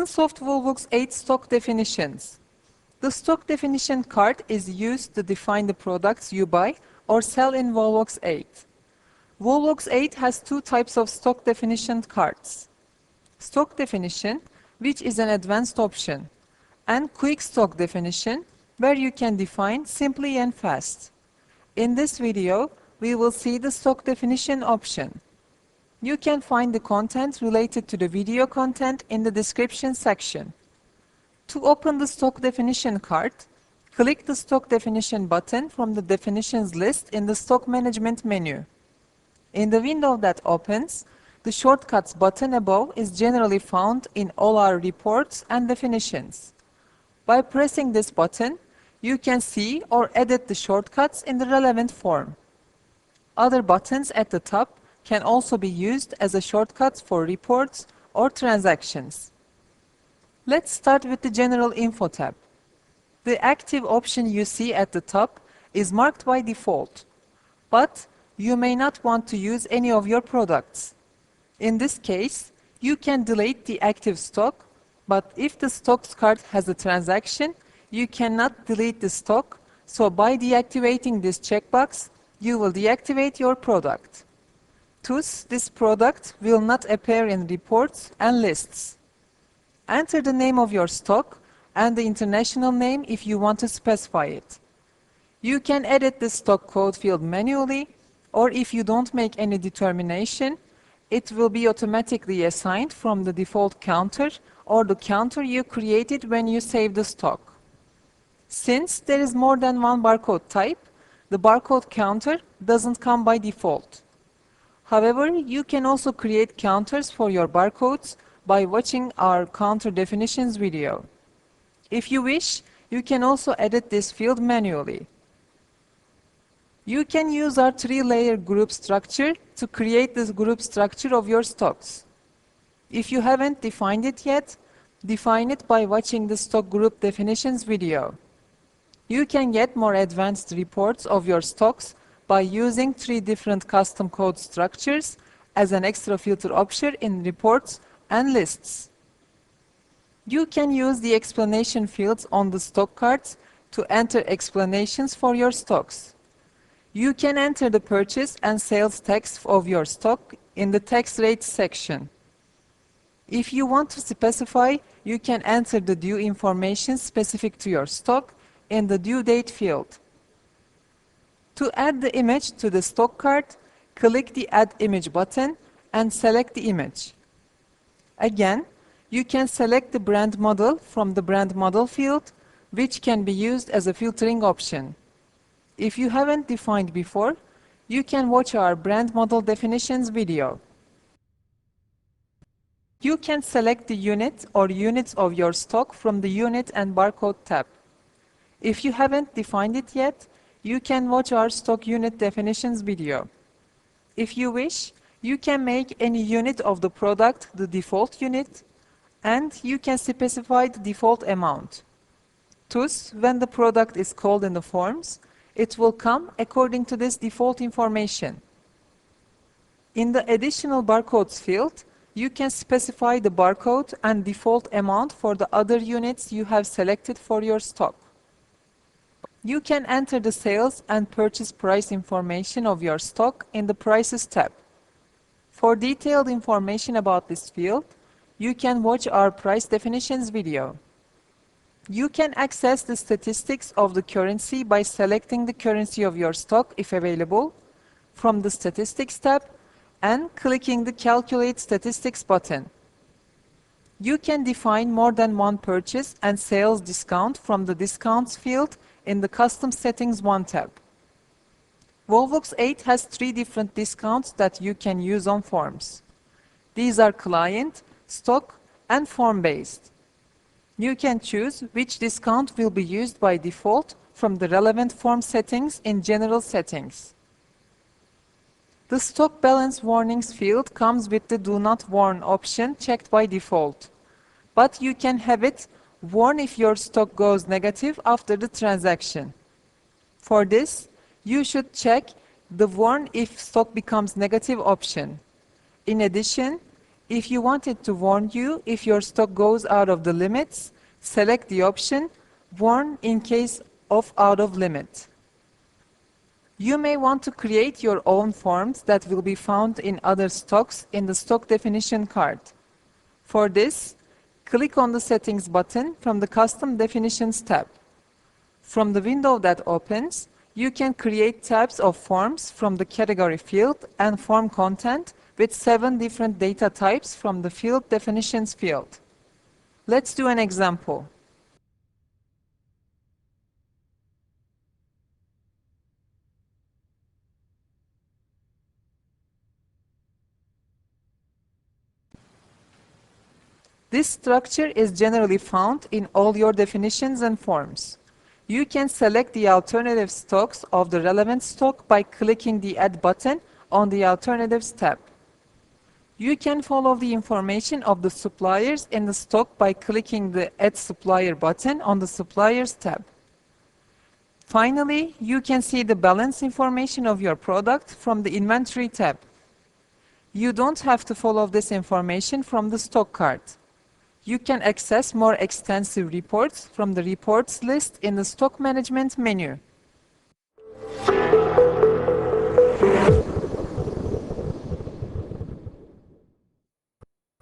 AKINSOFT WOLVOX 8 stock definitions. The stock definition card is used to define the products you buy or sell in WOLVOX 8. WOLVOX 8 has two types of stock definition cards. Stock definition, which is an advanced option, and quick stock definition, where you can define simply and fast. In this video, we will see the stock definition option. You can find the content related to the video content in the description section. To open the stock definition card, click the stock definition button from the definitions list in the stock management menu. In the window that opens, the shortcuts button above is generally found in all our reports and definitions. By pressing this button, you can see or edit the shortcuts in the relevant form. Other buttons at the top can also be used as a shortcut for reports or transactions. Let's start with the General Info tab. The active option you see at the top is marked by default, but you may not want to use any of your products. In this case, you can delete the active stock, but if the stocks card has a transaction, you cannot delete the stock, so by deactivating this checkbox, you will deactivate your product. Thus, this product will not appear in reports and lists. Enter the name of your stock and the international name if you want to specify it. You can edit the stock code field manually, or if you don't make any determination, it will be automatically assigned from the default counter or the counter you created when you saved the stock. Since there is more than one barcode type, the barcode counter doesn't come by default. However, you can also create counters for your barcodes by watching our counter definitions video. If you wish, you can also edit this field manually. You can use our three-layer group structure to create this group structure of your stocks. If you haven't defined it yet, define it by watching the stock group definitions video. You can get more advanced reports of your stocks by using 3 different custom code structures as an extra filter option in reports and lists. You can use the explanation fields on the stock cards to enter explanations for your stocks. You can enter the purchase and sales text of your stock in the tax rates section. If you want to specify, you can enter the due information specific to your stock in the due date field. To add the image to the stock card, click the Add Image button and select the image. Again, you can select the brand model from the brand model field, which can be used as a filtering option. If you haven't defined before, you can watch our brand model definitions video. You can select the unit or units of your stock from the Unit and Barcode tab. If you haven't defined it yet, you can watch our stock unit definitions video. If you wish, you can make any unit of the product the default unit, and you can specify the default amount. Thus, when the product is called in the forms, it will come according to this default information. In the Additional Barcodes field, you can specify the barcode and default amount for the other units you have selected for your stock. You can enter the sales and purchase price information of your stock in the Prices tab. For detailed information about this field, you can watch our price definitions video. You can access the statistics of the currency by selecting the currency of your stock, if available, from the Statistics tab and clicking the Calculate Statistics button. You can define more than one purchase and sales discount from the Discounts field in the Custom Settings 1 tab. WOLVOX 8 has 3 different discounts that you can use on forms. These are client, stock, and form-based. You can choose which discount will be used by default from the relevant form settings in General Settings. The Stock Balance Warnings field comes with the Do Not Warn option checked by default, but you can have it warn if your stock goes negative after the transaction. For this, you should check the Warn if stock becomes negative option. In addition, If you want it to warn you if your stock goes out of the limits, select the option Warn in case of out of limit. You may want to create your own forms that will be found in other stocks in the stock definition card. For this, click on the Settings button from the Custom Definitions tab. From the window that opens, you can create tabs of forms from the category field and form content with 7 different data types from the Field Definitions field. Let's do an example. This structure is generally found in all your definitions and forms. You can select the alternative stocks of the relevant stock by clicking the Add button on the Alternatives tab. You can follow the information of the suppliers in the stock by clicking the Add Supplier button on the Suppliers tab. Finally, you can see the balance information of your product from the Inventory tab. You don't have to follow this information from the stock card. You can access more extensive reports from the Reports list in the Stock Management menu.